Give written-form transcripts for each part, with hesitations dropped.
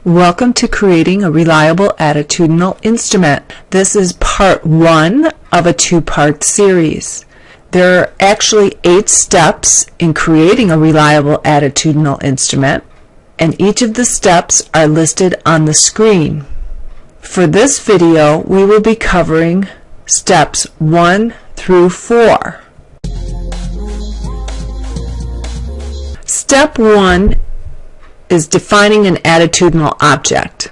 Welcome to creating a reliable attitudinal instrument. This is part 1 of a 2-part series. There are actually 8 steps in creating a reliable attitudinal instrument, and each of the steps are listed on the screen. For this video, we will be covering steps 1 through 4. Step 1 is defining an attitudinal object.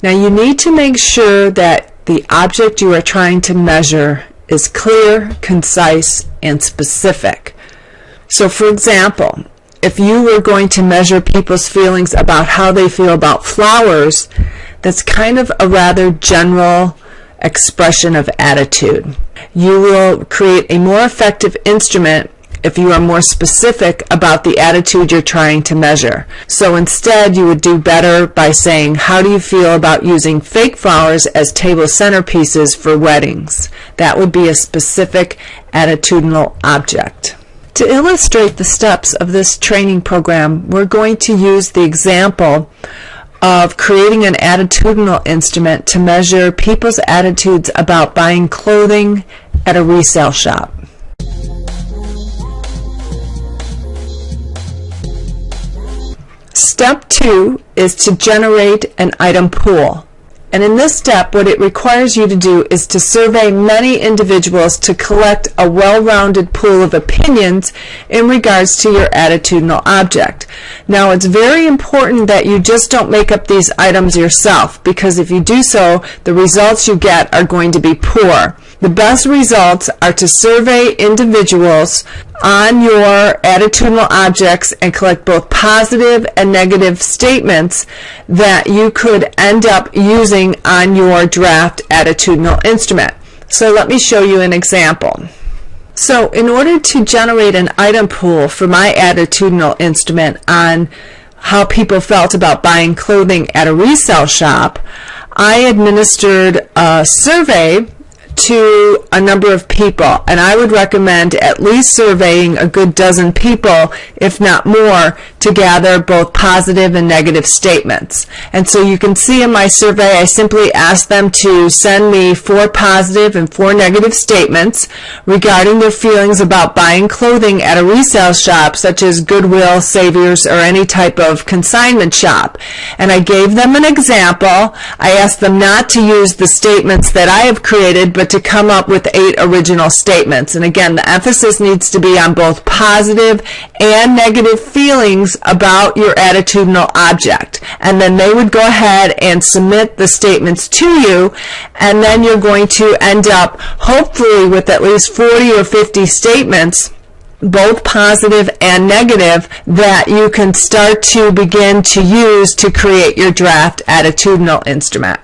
Now you need to make sure that the object you are trying to measure is clear, concise, and specific. So for example, if you were going to measure people's feelings about how they feel about flowers, that's kind of a rather general expression of attitude. You will create a more effective instrument if you are more specific about the attitude you're trying to measure. So instead, you would do better by saying, how do you feel about using fake flowers as table centerpieces for weddings? That would be a specific attitudinal object. To illustrate the steps of this training program, we're going to use the example of creating an attitudinal instrument to measure people's attitudes about buying clothing at a resale shop. Step 2 is to generate an item pool. And in this step, what it requires you to do is to survey many individuals to collect a well-rounded pool of opinions in regards to your attitudinal object. Now, it's very important that you just don't make up these items yourself, because if you do so, the results you get are going to be poor. The best results are to survey individuals on your attitudinal objects and collect both positive and negative statements that you could end up using on your draft attitudinal instrument. So let me show you an example. So in order to generate an item pool for my attitudinal instrument on how people felt about buying clothing at a resale shop, I administered a survey to a number of people, and I would recommend at least surveying a good dozen people, if not more, to gather both positive and negative statements. And so you can see in my survey, I simply asked them to send me 4 positive and 4 negative statements regarding their feelings about buying clothing at a resale shop, such as Goodwill, Savers, or any type of consignment shop. And I gave them an example. I asked them not to use the statements that I have created, but to come up with 8 original statements. And again, the emphasis needs to be on both positive and negative feelings about your attitudinal object. And then they would go ahead and submit the statements to you, and then you're going to end up hopefully with at least 40 or 50 statements, both positive and negative, that you can start to begin to use to create your draft attitudinal instrument.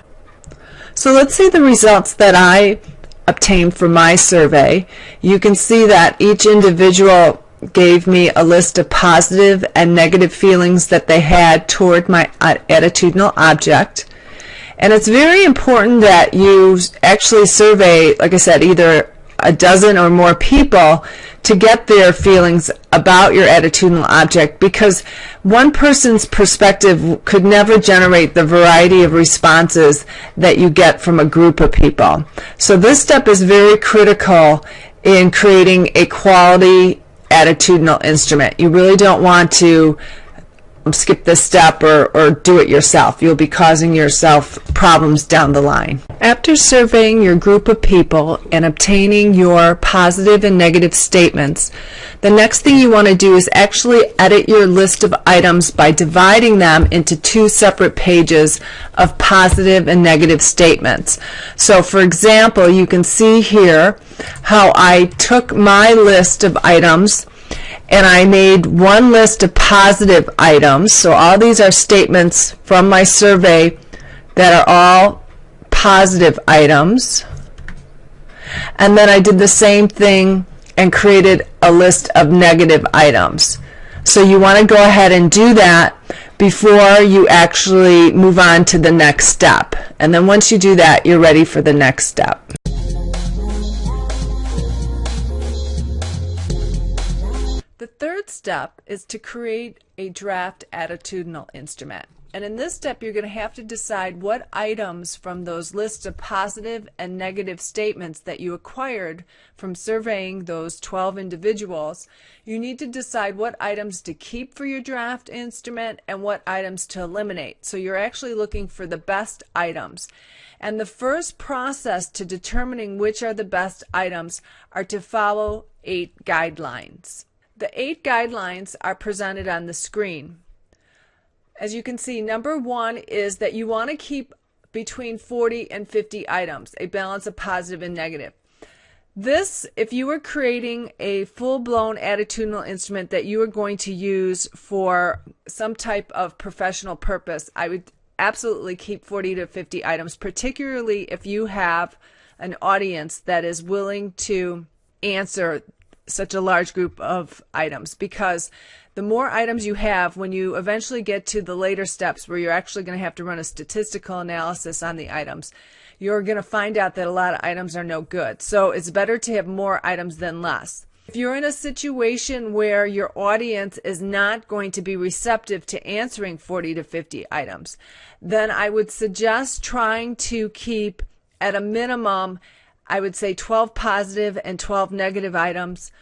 So let's see the results that I obtained from my survey. You can see that each individual gave me a list of positive and negative feelings that they had toward my attitudinal object. And it's very important that you actually survey, like I said, either a dozen or more people to get their feelings about your attitudinal object, because one person's perspective could never generate the variety of responses that you get from a group of people. So this step is very critical in creating a quality attitudinal instrument. You really don't want to skip this step or do it yourself. You'll be causing yourself problems down the line. After surveying your group of people and obtaining your positive and negative statements, the next thing you want to do is actually edit your list of items by dividing them into 2 separate pages of positive and negative statements. So for example, you can see here how I took my list of items and I made one list of positive items. So all these are statements from my survey that are all positive items. And then I did the same thing and created a list of negative items. So you want to go ahead and do that before you actually move on to the next step. And then once you do that, you're ready for the next step. The third step is to create a draft attitudinal instrument. And in this step, you're going to have to decide what items from those lists of positive and negative statements that you acquired from surveying those 12 individuals. You need to decide what items to keep for your draft instrument and what items to eliminate. So you're actually looking for the best items. And the first process to determining which are the best items are to follow 8 guidelines. The 8 guidelines are presented on the screen. As you can see, number 1 is that you want to keep between 40 and 50 items, a balance of positive and negative. This, if you were creating a full-blown attitudinal instrument that you are going to use for some type of professional purpose, I would absolutely keep 40 to 50 items, particularly if you have an audience that is willing to answer such a large group of items, because the more items you have, when you eventually get to the later steps where you're actually going to have to run a statistical analysis on the items, you're going to find out that a lot of items are no good. So it's better to have more items than less. If you're in a situation where your audience is not going to be receptive to answering 40 to 50 items, then I would suggest trying to keep at a minimum, I would say 12 positive and 12 negative items,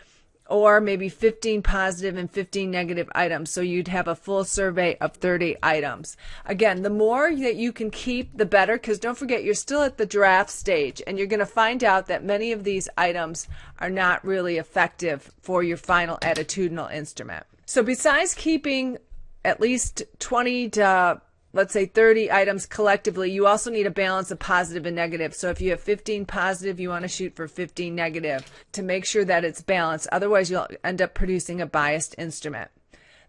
or maybe 15 positive and 15 negative items. So you'd have a full survey of 30 items. Again, the more that you can keep, the better, because don't forget, you're still at the draft stage, and you're going to find out that many of these items are not really effective for your final attitudinal instrument. So besides keeping at least 20 to, let's say, 30 items collectively, you also need a balance of positive and negative. So if you have 15 positive, you want to shoot for 15 negative to make sure that it's balanced. Otherwise, you'll end up producing a biased instrument.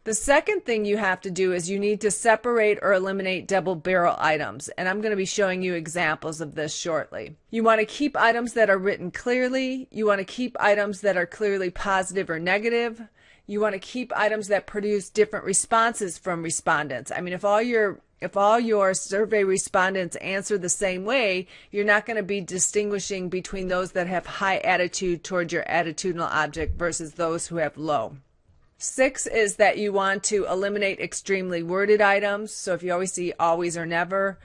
The second thing you have to do is you need to separate or eliminate double barrel items. And I'm going to be showing you examples of this shortly. You want to keep items that are written clearly. You want to keep items that are clearly positive or negative. You want to keep items that produce different responses from respondents. I mean, if all your survey respondents answer the same way, you're not going to be distinguishing between those that have high attitude towards your attitudinal object versus those who have low. 6 is that you want to eliminate extremely worded items. So if you always see always or never.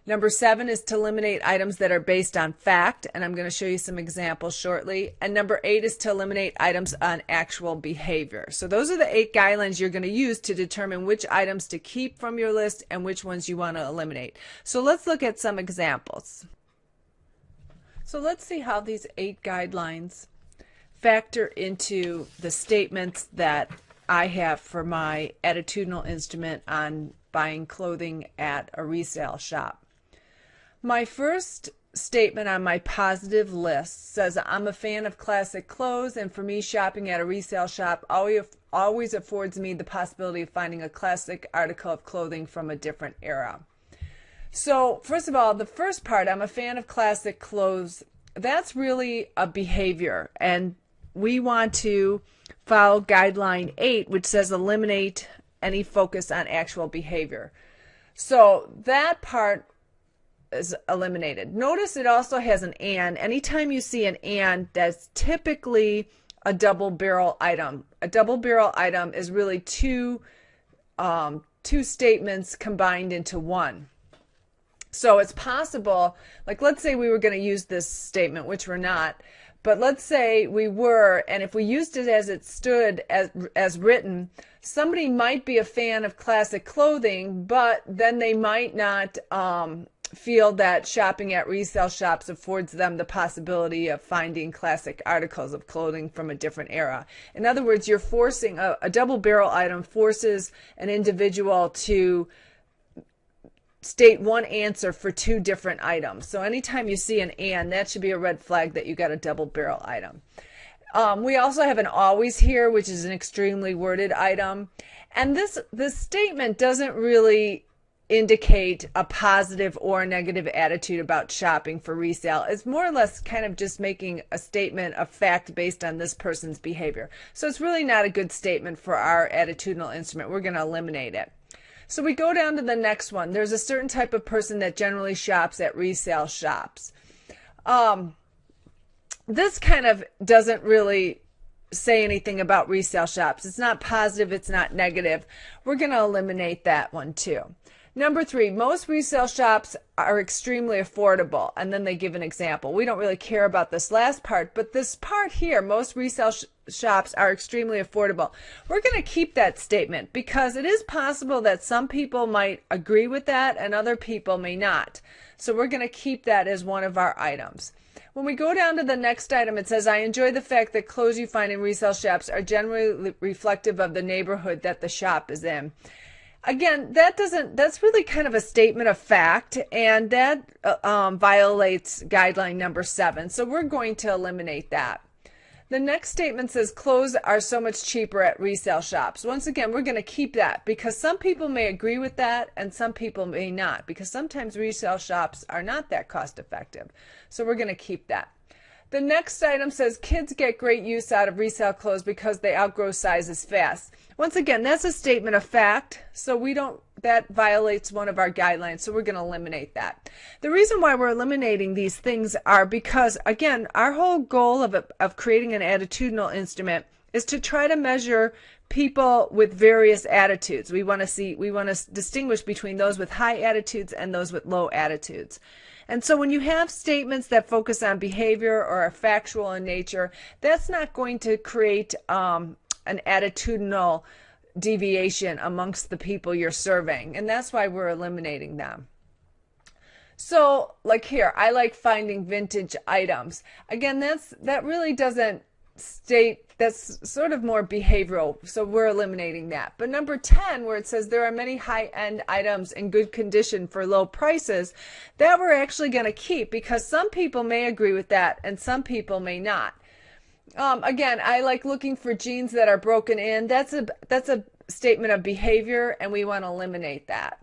Number 7 is to eliminate items that are based on fact, and I'm going to show you some examples shortly. And number 8 is to eliminate items on actual behavior. So those are the 8 guidelines you're going to use to determine which items to keep from your list and which ones you want to eliminate. So let's look at some examples. So let's see how these 8 guidelines factor into the statements that I have for my attitudinal instrument on buying clothing at a resale shop. My first statement on my positive list says, I'm a fan of classic clothes, and for me, shopping at a resale shop always affords me the possibility of finding a classic article of clothing from a different era. So first of all, the first part, I'm a fan of classic clothes, that's really a behavior, and we want to follow guideline 8, which says eliminate any focus on actual behavior. So that part is eliminated. Notice it also has an and. Anytime you see an and, that's typically a double barrel item. A double barrel item is really two statements combined into one. So it's possible, like let's say we were going to use this statement, which we're not, but let's say we were, and if we used it as it stood as written, somebody might be a fan of classic clothing, but then they might not feel that shopping at resale shops affords them the possibility of finding classic articles of clothing from a different era. In other words, you're forcing, a double barrel item forces an individual to state one answer for 2 different items. So anytime you see an and, that should be a red flag that you got a double barrel item. We also have an always here, which is an extremely worded item. And this statement doesn't really indicate a positive or negative attitude about shopping for resale. It's more or less kind of just making a statement of fact based on this person's behavior. So it's really not a good statement for our attitudinal instrument. We're going to eliminate it. So we go down to the next one. There's a certain type of person that generally shops at resale shops. This kind of doesn't really say anything about resale shops. It's not positive, it's not negative. We're going to eliminate that one too. Number 3, most resale shops are extremely affordable, and then they give an example. We don't really care about this last part, but this part here, most resale shops are extremely affordable. We're going to keep that statement because it is possible that some people might agree with that and other people may not. So we're going to keep that as one of our items. When we go down to the next item, it says, I enjoy the fact that clothes you find in resale shops are generally reflective of the neighborhood that the shop is in. Again, that's really kind of a statement of fact, and that violates guideline number 7. So we're going to eliminate that. The next statement says clothes are so much cheaper at resale shops. Once again, we're going to keep that because some people may agree with that and some people may not, because sometimes resale shops are not that cost effective. So we're going to keep that. The next item says kids get great use out of resale clothes because they outgrow sizes fast. Once again, that's a statement of fact, so that violates one of our guidelines, so we're going to eliminate that. The reason why we're eliminating these things are because, again, our whole goal of creating an attitudinal instrument is to try to measure people with various attitudes. We want to distinguish between those with high attitudes and those with low attitudes. And so when you have statements that focus on behavior or are factual in nature, that's not going to create an attitudinal deviation amongst the people you're surveying, and that's why we're eliminating them. So like here, I like finding vintage items. Again, that really doesn't state, that's sort of more behavioral, so we're eliminating that. But number 10, where it says there are many high-end items in good condition for low prices, that we're actually going to keep because some people may agree with that and some people may not. Again, I like looking for jeans that are broken in. That's a statement of behavior, and we want to eliminate that.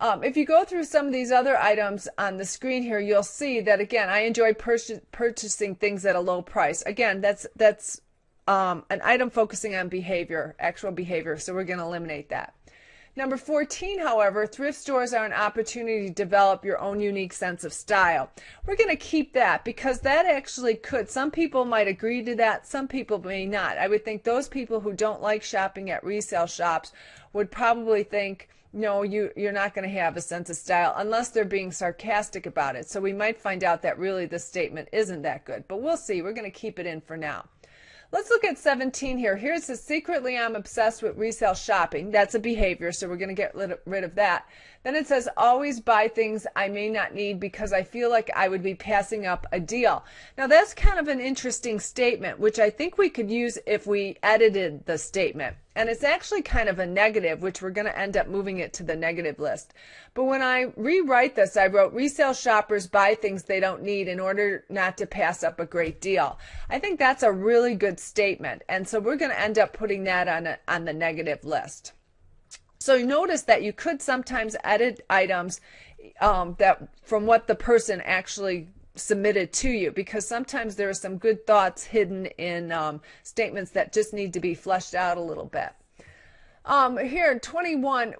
If you go through some of these other items on the screen here, you'll see that, again, I enjoy purchasing things at a low price. Again, that's an item focusing on behavior, actual behavior, so we're going to eliminate that. Number 14, however, thrift stores are an opportunity to develop your own unique sense of style. We're going to keep that because that actually could, some people might agree to that, some people may not. I would think those people who don't like shopping at resale shops would probably think, no, you're not going to have a sense of style unless they're being sarcastic about it. So we might find out that really the statement isn't that good, but we'll see. We're going to keep it in for now. Let's look at 17 here. Here it says, secretly I'm obsessed with resale shopping. That's a behavior, so we're going to get rid of that. Then it says, always buy things I may not need because I feel like I would be passing up a deal. Now that's kind of an interesting statement, which I think we could use if we edited the statement. And it's actually kind of a negative, which we're going to end up moving it to the negative list. But when I rewrite this, I wrote, resale shoppers buy things they don't need in order not to pass up a great deal. I think that's a really good statement. And so we're going to end up putting that on the negative list. So you notice that you could sometimes edit items that from what the person actually submitted to you, because sometimes there are some good thoughts hidden in statements that just need to be fleshed out a little bit. Here in 21,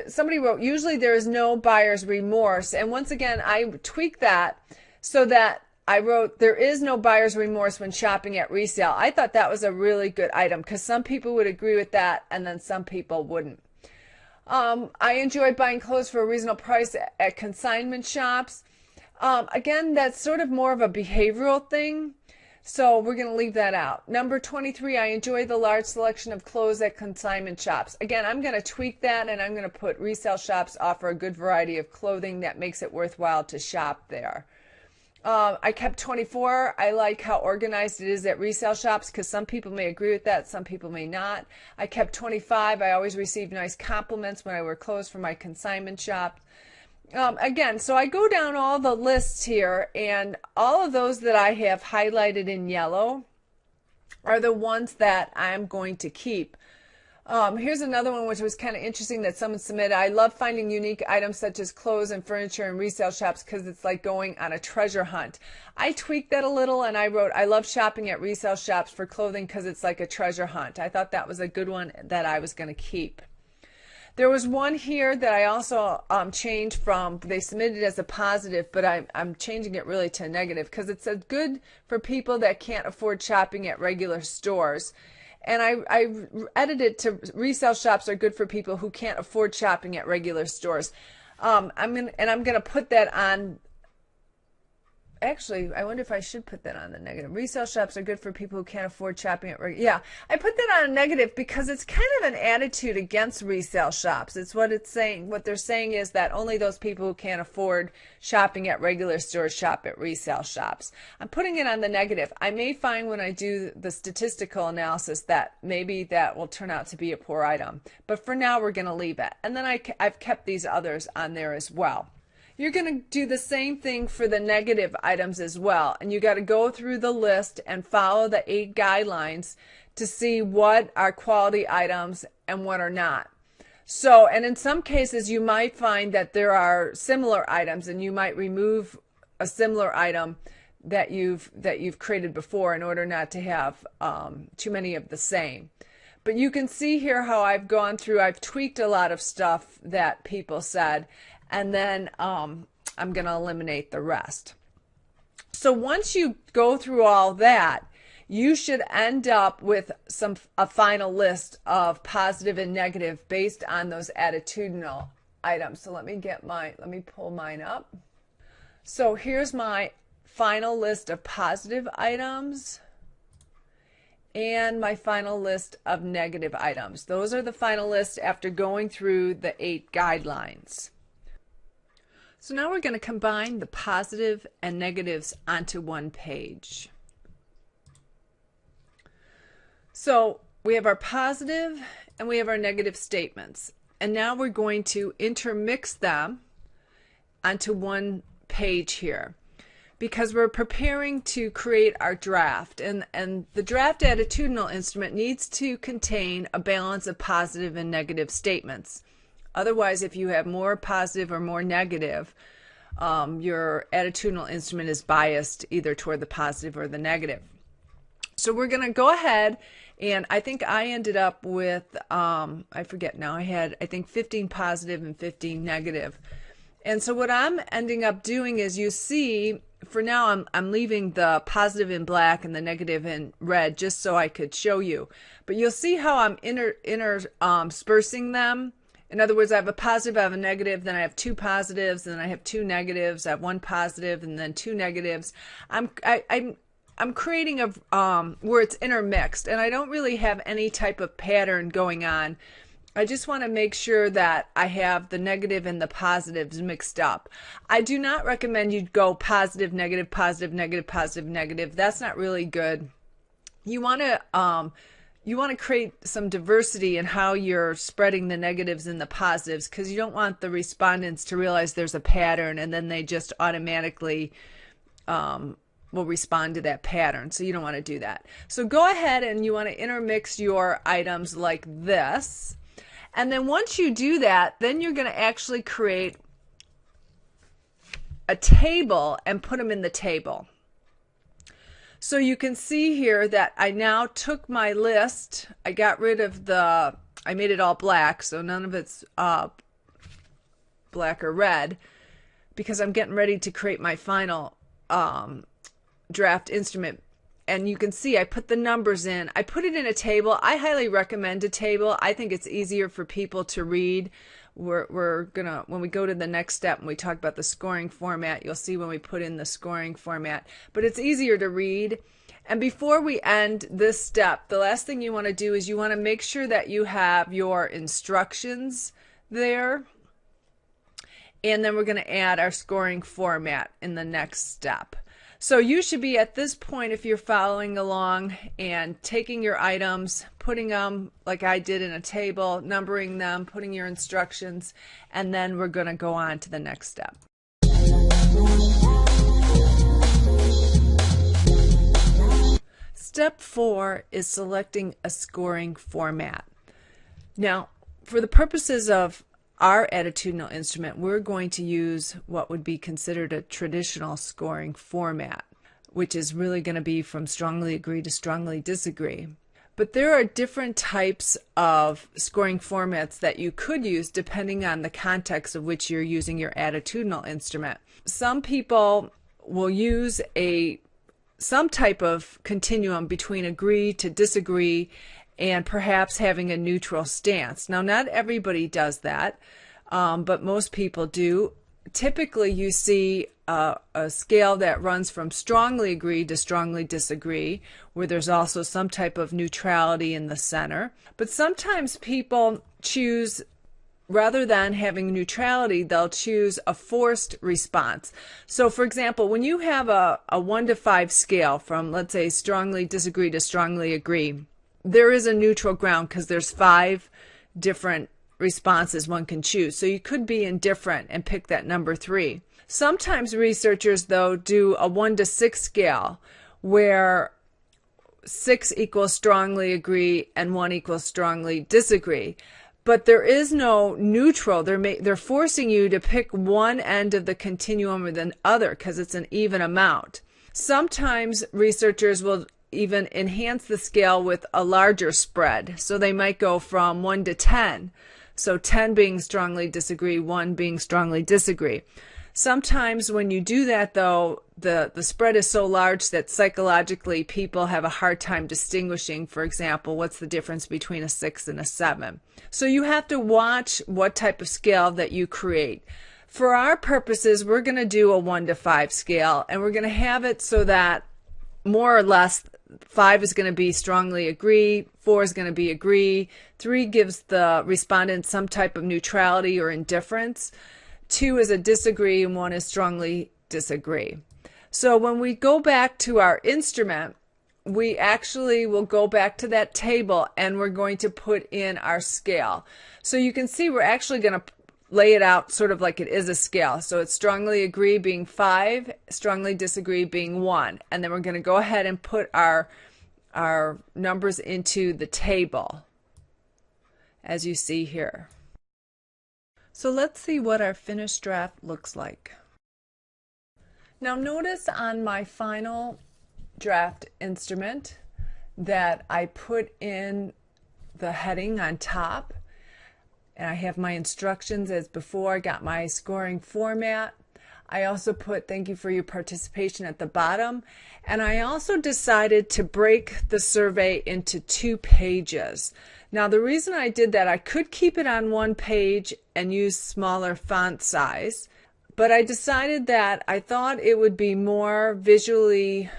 somebody wrote, usually there is no buyer's remorse. And once again, I tweaked that so that I wrote, there is no buyer's remorse when shopping at resale. I thought that was a really good item because some people would agree with that and then some people wouldn't. I enjoy buying clothes for a reasonable price at consignment shops. Again, that's sort of more of a behavioral thing, so we're going to leave that out. Number 23, I enjoy the large selection of clothes at consignment shops. Again, I'm going to tweak that, and I'm going to put resale shops offer a good variety of clothing that makes it worthwhile to shop there. I kept 24. I like how organized it is at resale shops because some people may agree with that, some people may not. I kept 25. I always receive nice compliments when I wear clothes from my consignment shop. Again, so I go down all the lists here, and all of those that I have highlighted in yellow are the ones that I'm going to keep. Here's another one which was kind of interesting that someone submitted. I love finding unique items such as clothes and furniture in resale shops because it's like going on a treasure hunt. I tweaked that a little and I wrote, I love shopping at resale shops for clothing because it's like a treasure hunt. I thought that was a good one that I was going to keep. There was one here that I also changed from, they submitted it as a positive, but I'm changing it really to a negative because it said good for people that can't afford shopping at regular stores. and I edited to resale shops are good for people who can't afford shopping at regular stores. I'm gonna put that on. Actually, I wonder if I should put that on the negative. Resale shops are good for people who can't afford shopping at regular. Yeah, I put that on a negative because it's kind of an attitude against resale shops. It's what it's saying. What they're saying is that only those people who can't afford shopping at regular stores shop at resale shops. I'm putting it on the negative. I may find when I do the statistical analysis that maybe that will turn out to be a poor item. But for now, we're going to leave it. And then I've kept these others on there as well. You're going to do the same thing for the negative items as well. And you got to go through the list and follow the 8 guidelines to see what are quality items and what are not. So, and in some cases you might find that there are similar items and you might remove a similar item that you've created before in order not to have too many of the same. But you can see here how I've gone through, I've tweaked a lot of stuff that people said. And then I'm going to eliminate the rest. So once you go through all that, you should end up with a final list of positive and negative based on those attitudinal items. So let me pull mine up. So here's my final list of positive items and my final list of negative items. Those are the final lists after going through the 8 guidelines. So now we're going to combine the positive and negatives onto one page. So we have our positive and we have our negative statements. And now we're going to intermix them onto one page here because we're preparing to create our draft. And the draft attitudinal instrument needs to contain a balance of positive and negative statements. Otherwise, if you have more positive or more negative, your attitudinal instrument is biased either toward the positive or the negative. So we're going to go ahead, and I think I ended up with, I forget now, I had, I think 15 positive and 15 negative. And so what I'm ending up doing is, you see, for now I'm leaving the positive in black and the negative in red just so I could show you. But you'll see how I'm interspersing them. In other words, I have a positive, I have a negative, then I have 2 positives, and then I have 2 negatives, I have 1 positive, and then 2 negatives. I'm creating where it's intermixed, and I don't really have any type of pattern going on. I just want to make sure that I have the negative and the positives mixed up. I do not recommend you go positive, negative, positive, negative, positive, negative. That's not really good. You want to create some diversity in how you're spreading the negatives and the positives, because you don't want the respondents to realize there's a pattern and then they just automatically will respond to that pattern. So you don't want to do that. So go ahead and you want to intermix your items like this. And then once you do that, then you're going to actually create a table and put them in the table. So you can see here that I now took my list, I got rid of I made it all black, so none of it's black or red, because I'm getting ready to create my final draft instrument. And you can see I put the numbers in. I put it in a table. I highly recommend a table. I think it's easier for people to read. We're gonna, when we go to the next step and we talk about the scoring format, you'll see when we put in the scoring format, but it's easier to read. And before we end this step, the last thing you want to do is you want to make sure that you have your instructions there. And then we're going to add our scoring format in the next step. So you should be at this point, if you're following along and taking your items, putting them like I did in a table, numbering them, putting your instructions, and then we're going to go on to the next step. Step 4 is selecting a scoring format. Now, for the purposes of our attitudinal instrument, we're going to use what would be considered a traditional scoring format, which is really going to be from strongly agree to strongly disagree. But there are different types of scoring formats that you could use depending on the context of which you're using your attitudinal instrument. Some people will use some type of continuum between agree to disagree and perhaps having a neutral stance. Now, not everybody does that, but most people do. Typically, you see a scale that runs from strongly agree to strongly disagree, where there's also some type of neutrality in the center. But sometimes people choose, rather than having neutrality, they'll choose a forced response. So, for example, when you have a 1 to 5 scale from, let's say, strongly disagree to strongly agree, there is a neutral ground because there's 5 different responses one can choose. So you could be indifferent and pick that number 3. Sometimes researchers, though, do a 1 to 6 scale where 6 equals strongly agree and 1 equals strongly disagree. But there is no neutral. They're forcing you to pick one end of the continuum or the other because it's an even amount. Sometimes researchers will even enhance the scale with a larger spread. So they might go from 1 to 10. So 10 being strongly disagree, 1 being strongly disagree. Sometimes when you do that, though, the spread is so large that psychologically people have a hard time distinguishing, for example, what's the difference between a 6 and a 7. So you have to watch what type of scale that you create. For our purposes, we're going to do a 1 to 5 scale, and we're going to have it so that more or less 5 is going to be strongly agree, 4 is going to be agree, 3 gives the respondent some type of neutrality or indifference, 2 is a disagree, and 1 is strongly disagree. So when we go back to our instrument, we actually will go back to that table and we're going to put in our scale. So you can see we're actually going to lay it out sort of like it is a scale. So it's strongly agree being 5, strongly disagree being 1. And then we're going to go ahead and put our numbers into the table, as you see here. So let's see what our finished draft looks like. Now notice on my final draft instrument that I put in the heading on top, and I have my instructions as before. I got my scoring format. I also put thank you for your participation at the bottom, and I also decided to break the survey into 2 pages. Now the reason I did that, I could keep it on 1 page and use smaller font size, but I decided that I thought it would be more visually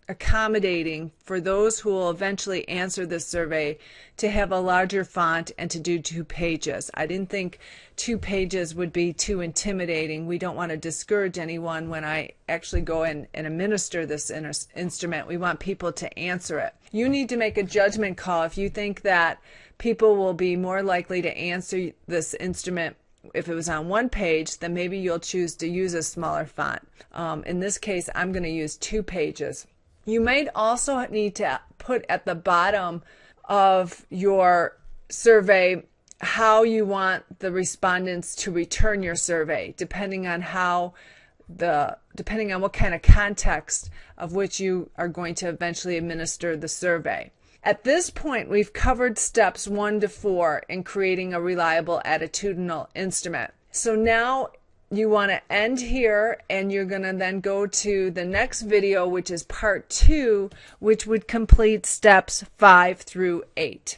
accommodating for those who will eventually answer this survey to have a larger font and to do 2 pages. I didn't think 2 pages would be too intimidating. We don't want to discourage anyone when I actually go in and administer this instrument. We want people to answer it. You need to make a judgment call. If you think that people will be more likely to answer this instrument if it was on 1 page, then maybe you'll choose to use a smaller font. In this case, I'm going to use 2 pages. You might also need to put at the bottom of your survey how you want the respondents to return your survey, depending on what kind of context of which you are going to eventually administer the survey. At this point, we've covered steps 1 to 4 in creating a reliable attitudinal instrument. So now you want to end here, and you're going to then go to the next video, which is part 2, which would complete steps 5 through 8.